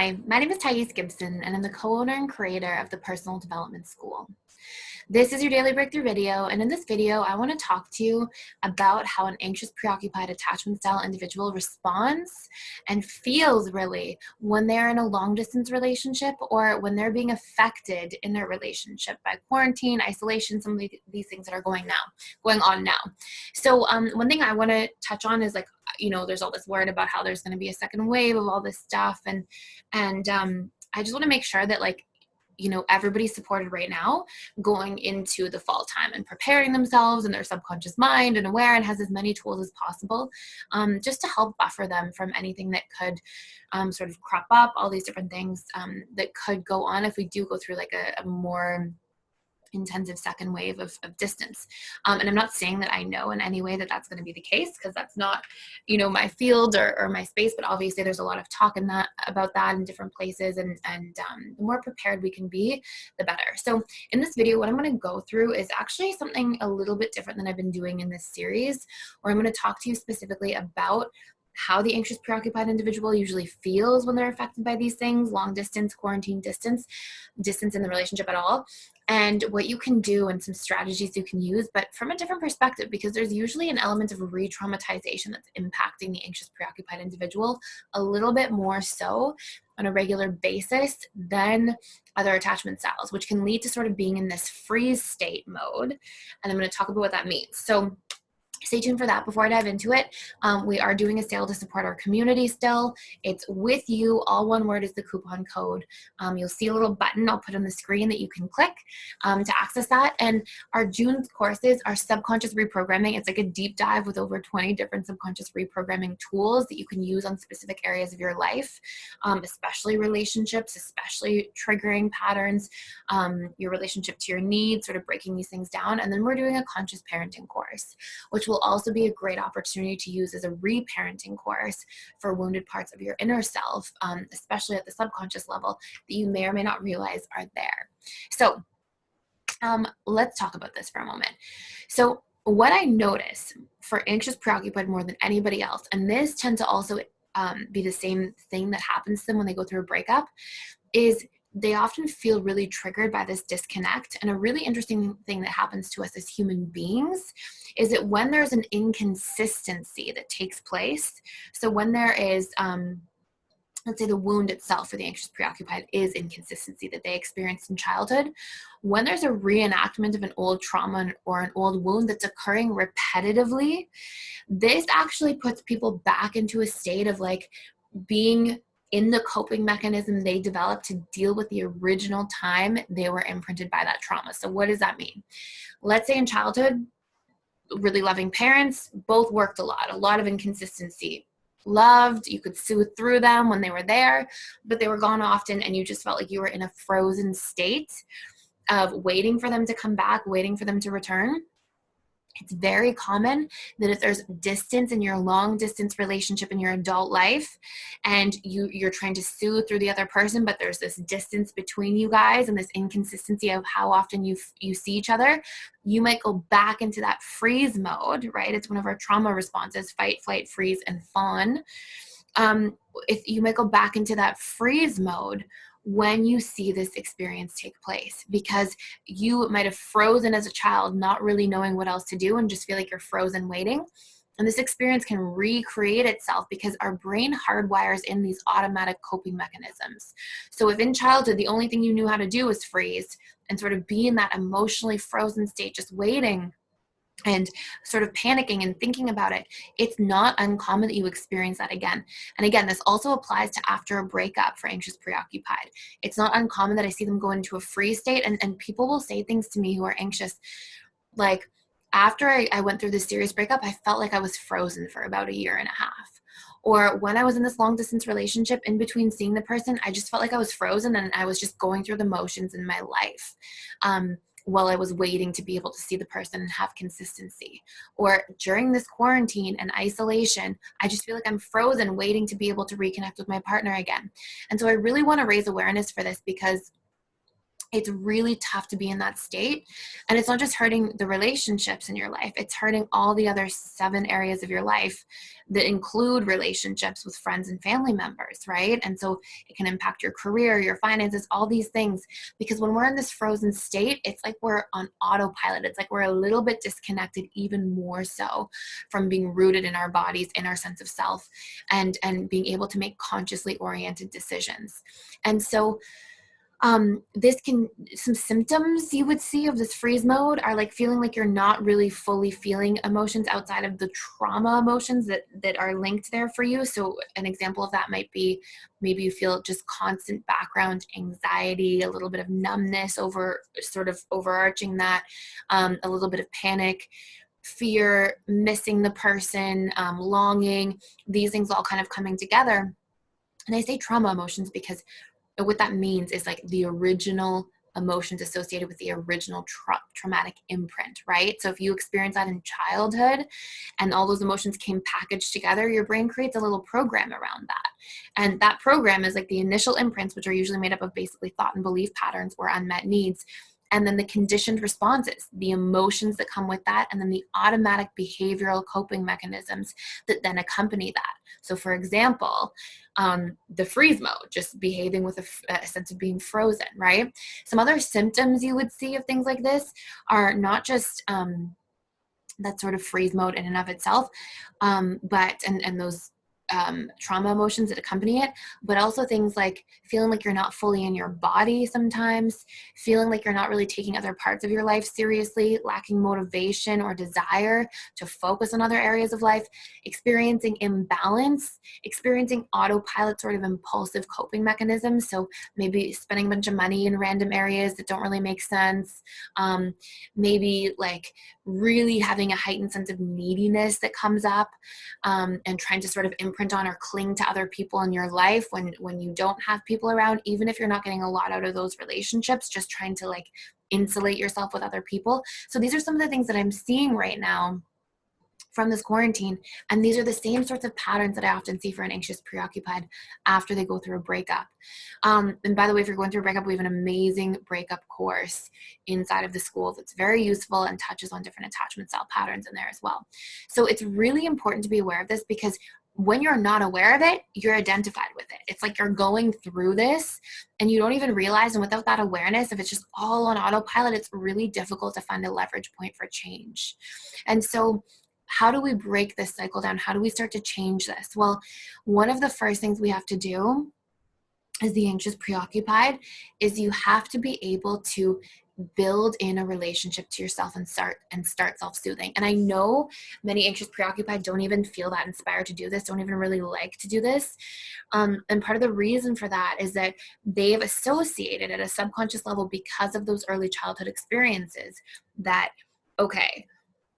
Hi, my name is Gibson, and I'm the co-owner and creator of the Personal Development School. This is your daily breakthrough video, and in this video, I want to talk to you about how an anxious, preoccupied attachment style individual responds and feels really when they're in a long-distance relationship or when they're being affected in their relationship by quarantine, isolation, some of these things that are going on now. So one thing I want to touch on is there's all this word about how there's going to be a second wave of all this stuff, and I just want to make sure that everybody's supported right now going into the fall time and preparing themselves and their subconscious mind and aware and has as many tools as possible just to help buffer them from anything that could sort of crop up, all these different things that could go on if we do go through a more intensive second wave of distance. And I'm not saying that I know in any way that that's going to be the case, because that's not, my field or my space, but obviously there's a lot of talk about that in different places, and the more prepared we can be, the better. So in this video, what I'm going to go through is actually something a little bit different than I've been doing in this series, where I'm going to talk to you specifically about how the anxious, preoccupied individual usually feels when they're affected by these things, long distance, quarantine, distance in the relationship at all, and what you can do and some strategies you can use, but from a different perspective, because there's usually an element of re-traumatization that's impacting the anxious, preoccupied individual a little bit more so on a regular basis than other attachment styles, which can lead to sort of being in this freeze state mode. And I'm going to talk about what that means. So stay tuned for that. Before I dive into it, we are doing a sale to support our community still. It's with you. All one word is the coupon code. You'll see a little button I'll put on the screen that you can click to access that. And our June courses are subconscious reprogramming. It's like a deep dive with over 20 different subconscious reprogramming tools that you can use on specific areas of your life, especially relationships, especially triggering patterns, your relationship to your needs, sort of breaking these things down. And then we're doing a conscious parenting course, which will also be a great opportunity to use as a reparenting course for wounded parts of your inner self, especially at the subconscious level, that you may or may not realize are there. So let's talk about this for a moment. So what I notice for anxious, preoccupied more than anybody else, and this tends to also be the same thing that happens to them when they go through a breakup, is they often feel really triggered by this disconnect. And a really interesting thing that happens to us as human beings is that when there's an inconsistency that takes place, so when there is, let's say the wound itself for the anxious, preoccupied is inconsistency that they experienced in childhood, when there's a reenactment of an old trauma or an old wound that's occurring repetitively, this actually puts people back into a state of being in the coping mechanism they developed to deal with the original time they were imprinted by that trauma. So what does that mean? Let's say in childhood, really loving parents, both worked a lot of inconsistency. Loved, you could soothe through them when they were there, but they were gone often, and you just felt like you were in a frozen state of waiting for them to come back, waiting for them to return. It's very common that if there's distance in your long distance relationship in your adult life, and you're trying to soothe through the other person, but there's this distance between you guys and this inconsistency of how often you see each other, you might go back into that freeze mode, right? It's one of our trauma responses: fight, flight, freeze, and fawn. If you might go back into that freeze mode when you see this experience take place, because you might have frozen as a child, not really knowing what else to do, and just feel like you're frozen waiting. And this experience can recreate itself because our brain hardwires in these automatic coping mechanisms. So if in childhood the only thing you knew how to do was freeze and sort of be in that emotionally frozen state, just waiting and sort of panicking and thinking about it, it's not uncommon that you experience that again. And again, this also applies to after a breakup for anxious, preoccupied. It's not uncommon that I see them go into a freeze state, and people will say things to me who are anxious, like, after I went through this serious breakup, I felt like I was frozen for about a year and a half. Or when I was in this long distance relationship, in between seeing the person, I just felt like I was frozen and I was just going through the motions in my life. While I was waiting to be able to see the person and have consistency. Or during this quarantine and isolation, I just feel like I'm frozen waiting to be able to reconnect with my partner again. And so I really want to raise awareness for this, because it's really tough to be in that state. And it's not just hurting the relationships in your life, it's hurting all the other 7 areas of your life that include relationships with friends and family members, right? And so it can impact your career, your finances, all these things. Because when we're in this frozen state, it's like we're on autopilot. It's like we're a little bit disconnected, even more so from being rooted in our bodies, in our sense of self, and being able to make consciously oriented decisions. And so some symptoms you would see of this freeze mode are like feeling like you're not really fully feeling emotions outside of the trauma emotions that are linked there for you. So an example of that might be maybe you feel just constant background anxiety, a little bit of numbness over sort of overarching that, a little bit of panic, fear, missing the person, longing, these things all kind of coming together. And I say trauma emotions because what that means is like the original emotions associated with the original traumatic imprint, right? So if you experience that in childhood and all those emotions came packaged together, your brain creates a little program around that. And that program is like the initial imprints, which are usually made up of basically thought and belief patterns or unmet needs. And then the conditioned responses, the emotions that come with that, and then the automatic behavioral coping mechanisms that then accompany that. So for example, the freeze mode, just behaving with a sense of being frozen, right? Some other symptoms you would see of things like this are not just that sort of freeze mode in and of itself, but those trauma emotions that accompany it, but also things like feeling like you're not fully in your body sometimes, feeling like you're not really taking other parts of your life seriously, lacking motivation or desire to focus on other areas of life, experiencing imbalance, experiencing autopilot sort of impulsive coping mechanisms. So maybe spending a bunch of money in random areas that don't really make sense, maybe like really having a heightened sense of neediness that comes up, and trying to sort of imprint on or cling to other people in your life when you don't have people around, even if you're not getting a lot out of those relationships, just trying to like insulate yourself with other people. So these are some of the things that I'm seeing right now from this quarantine. And these are the same sorts of patterns that I often see for an anxious preoccupied after they go through a breakup. And by the way, if you're going through a breakup, we have an amazing breakup course inside of the school that's very useful and touches on different attachment style patterns in there as well. So it's really important to be aware of this, because when you're not aware of it, you're identified with it. It's like you're going through this and you don't even realize. And without that awareness, if it's just all on autopilot, it's really difficult to find a leverage point for change. And so how do we break this cycle down? How do we start to change this? Well, one of the first things we have to do as the anxious preoccupied is you have to be able to build in a relationship to yourself and start self-soothing. And I know many anxious preoccupied don't even feel that inspired to do this, don't even really like to do this. And part of the reason for that is that they've associated at a subconscious level, because of those early childhood experiences, that, okay,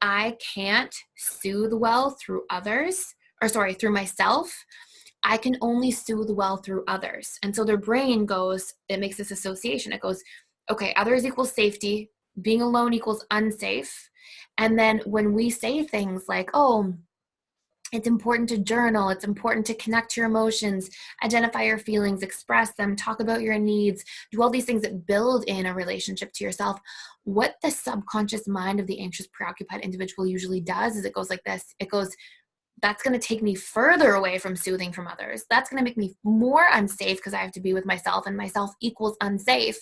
I can't soothe well through through myself. I can only soothe well through others. And so their brain it makes this association. It goes, okay, others equals safety, being alone equals unsafe. And then when we say things like, oh, it's important to journal, it's important to connect your emotions, identify your feelings, express them, talk about your needs, do all these things that build in a relationship to yourself. What the subconscious mind of the anxious preoccupied individual usually does is it goes like this. It goes, that's going to take me further away from soothing from others. That's going to make me more unsafe because I have to be with myself, and myself equals unsafe.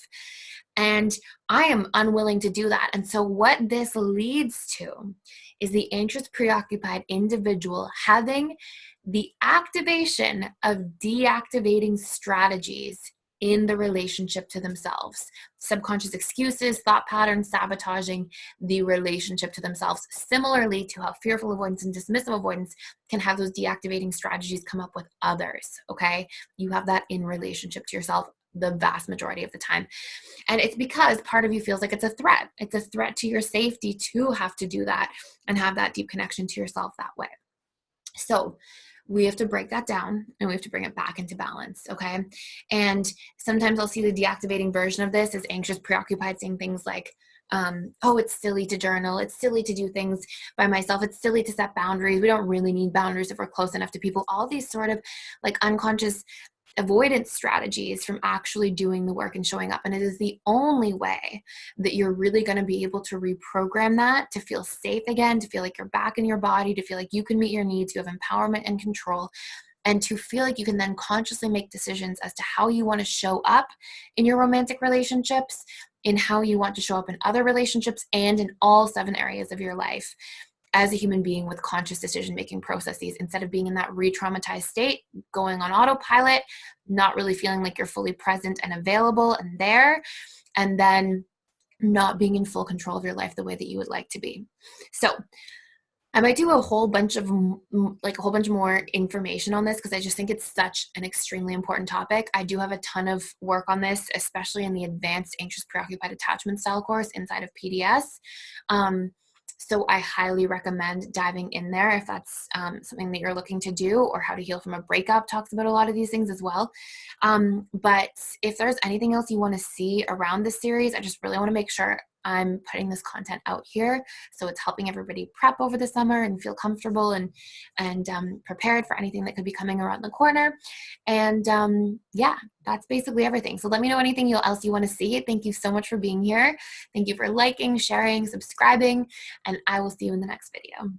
And I am unwilling to do that. And so what this leads to is the anxious preoccupied individual having the activation of deactivating strategies in the relationship to themselves. Subconscious excuses, thought patterns, sabotaging the relationship to themselves. Similarly to how fearful avoidance and dismissive avoidance can have those deactivating strategies come up with others, okay? You have that in relationship to yourself the vast majority of the time. And it's because part of you feels like it's a threat. It's a threat to your safety to have to do that and have that deep connection to yourself that way. So we have to break that down and we have to bring it back into balance, okay? And sometimes I'll see the deactivating version of this as anxious preoccupied saying things like, oh, it's silly to journal. It's silly to do things by myself. It's silly to set boundaries. We don't really need boundaries if we're close enough to people. All these sort of like unconscious avoidance strategies from actually doing the work and showing up. And it is the only way that you're really going to be able to reprogram that to feel safe again, to feel like you're back in your body, to feel like you can meet your needs, you have empowerment and control, and to feel like you can then consciously make decisions as to how you want to show up in your romantic relationships, in how you want to show up in other relationships, and in all 7 areas of your life as a human being with conscious decision-making processes, instead of being in that re-traumatized state, going on autopilot, not really feeling like you're fully present and available and there, and then not being in full control of your life the way that you would like to be. So I might do a whole bunch of more information on this because I just think it's such an extremely important topic. I do have a ton of work on this, especially in the Advanced Anxious Preoccupied Attachment Style course inside of PDS. So I highly recommend diving in there if that's something that you're looking to do, or How to Heal from a Breakup talks about a lot of these things as well. But if there's anything else you want to see around this series, I just really want to make sure I'm putting this content out here, so it's helping everybody prep over the summer and feel comfortable and prepared for anything that could be coming around the corner. And yeah, that's basically everything. So let me know anything else you want to see. Thank you so much for being here. Thank you for liking, sharing, subscribing, and I will see you in the next video.